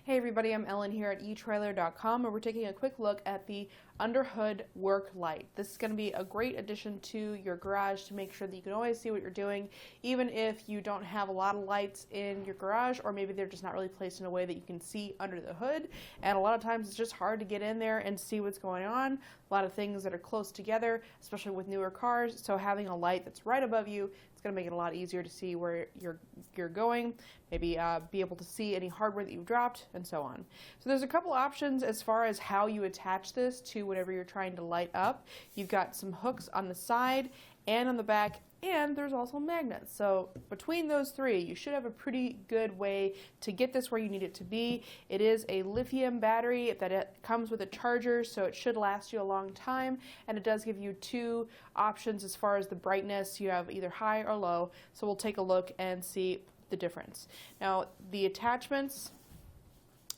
Hey everybody, I'm Ellen here at etrailer.com, and we're taking a quick look at the Underhood work light. This is going to be a great addition to your garage to make sure that you can always see what you're doing, even if you don't have a lot of lights in your garage, or maybe they're just not really placed in a way that you can see under the hood. And a lot of times it's just hard to get in there and see what's going on. A lot of things that are close together, especially with newer cars, so having a light that's right above you, it's going to make it a lot easier to see where you're going, maybe be able to see any hardware that you've dropped, and so on. So there's a couple options as far as how you attach this to whatever you're trying to light up. You've got some hooks on the side and on the back, and there's also magnets. So between those three, you should have a pretty good way to get this where you need it to be. It is a lithium battery that it comes with a charger, so it should last you a long time, and it does give you two options as far as the brightness. You have either high or low, so we'll take a look and see the difference. Now the attachments,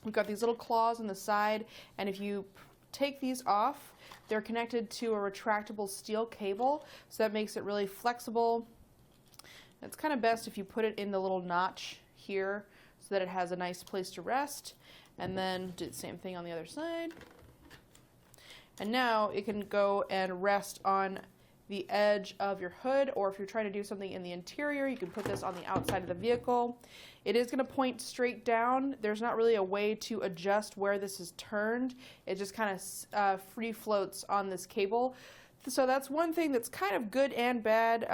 we've got these little claws on the side, and if you take these off, they're connected to a retractable steel cable, so that makes it really flexible. It's kind of best if you put it in the little notch here so that it has a nice place to rest, and then do the same thing on the other side. And now it can go and rest on the edge of your hood, or if you're trying to do something in the interior, you can put this on the outside of the vehicle. It is going to point straight down. There's not really a way to adjust where this is turned. It just kind of free floats on this cable. So that's one thing that's kind of good and bad.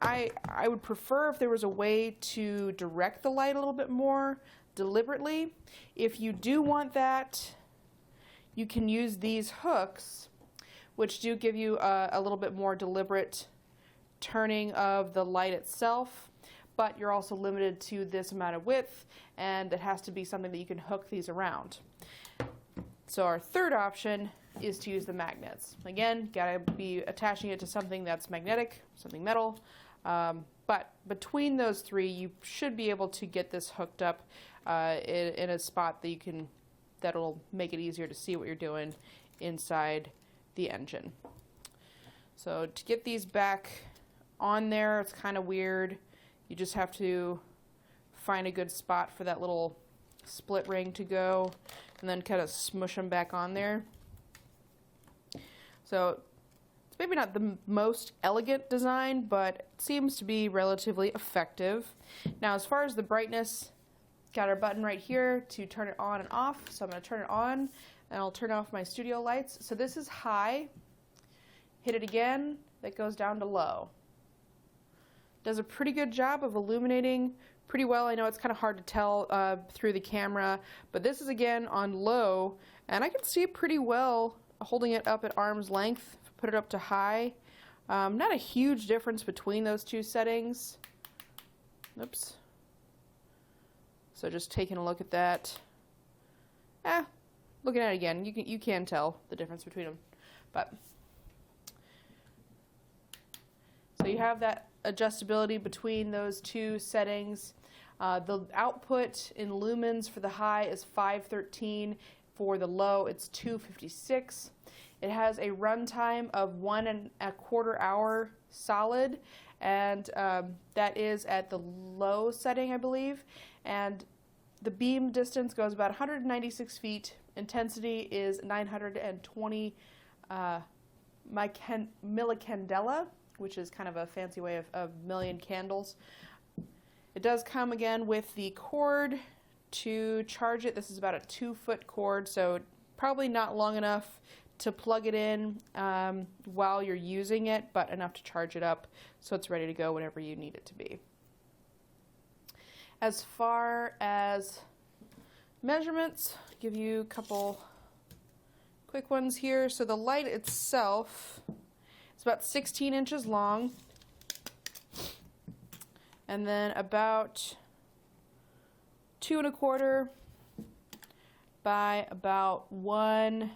I would prefer if there was a way to direct the light a little bit more deliberately. If you do want that, you can use these hooks, which do give you a little bit more deliberate turning of the light itself, but you're also limited to this amount of width, and it has to be something that you can hook these around. So our third option is to use the magnets. Again, gotta be attaching it to something that's magnetic, something metal, but between those three, you should be able to get this hooked up in a spot that that'll make it easier to see what you're doing inside the engine. So to get these back on there, it's kind of weird. You just have to find a good spot for that little split ring to go, and then kind of smush them back on there. So it's maybe not the most elegant design, but it seems to be relatively effective. Now as far as the brightness, got our button right here to turn it on and off. So I'm going to turn it on, and I'll turn off my studio lights. So this is high. Hit it again, that goes down to low. Does a pretty good job of illuminating pretty well. I know it's kind of hard to tell through the camera, but this is again on low, and I can see it pretty well holding it up at arm's length. Put it up to high. Not a huge difference between those two settings. Oops. So just taking a look at that. Looking at it again, you can tell the difference between them. But so you have that adjustability between those two settings. The output in lumens for the high is 513. For the low, it's 256. It has a runtime of 1.25 hours solid, and that is at the low setting, I believe. And the beam distance goes about 196 feet. Intensity is 920 millicandela, which is kind of a fancy way of million candles. It does come again with the cord to charge it. This is about a 2-foot cord, so probably not long enough to plug it in while you're using it, but enough to charge it up so it's ready to go whenever you need it to be. As far as measurements, I'll give you a couple quick ones here. So the light itself is about 16 inches long, and then about 2.25 by about 1.5.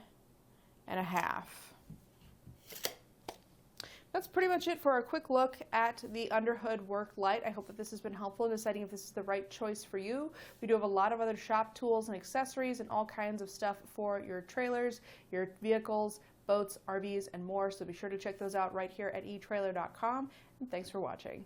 That's pretty much it for our quick look at the Underhood work light. I hope that this has been helpful in deciding if this is the right choice for you. We do have a lot of other shop tools and accessories and all kinds of stuff for your trailers, your vehicles, boats, RVs, and more, so be sure to check those out right here at etrailer.com, and thanks for watching.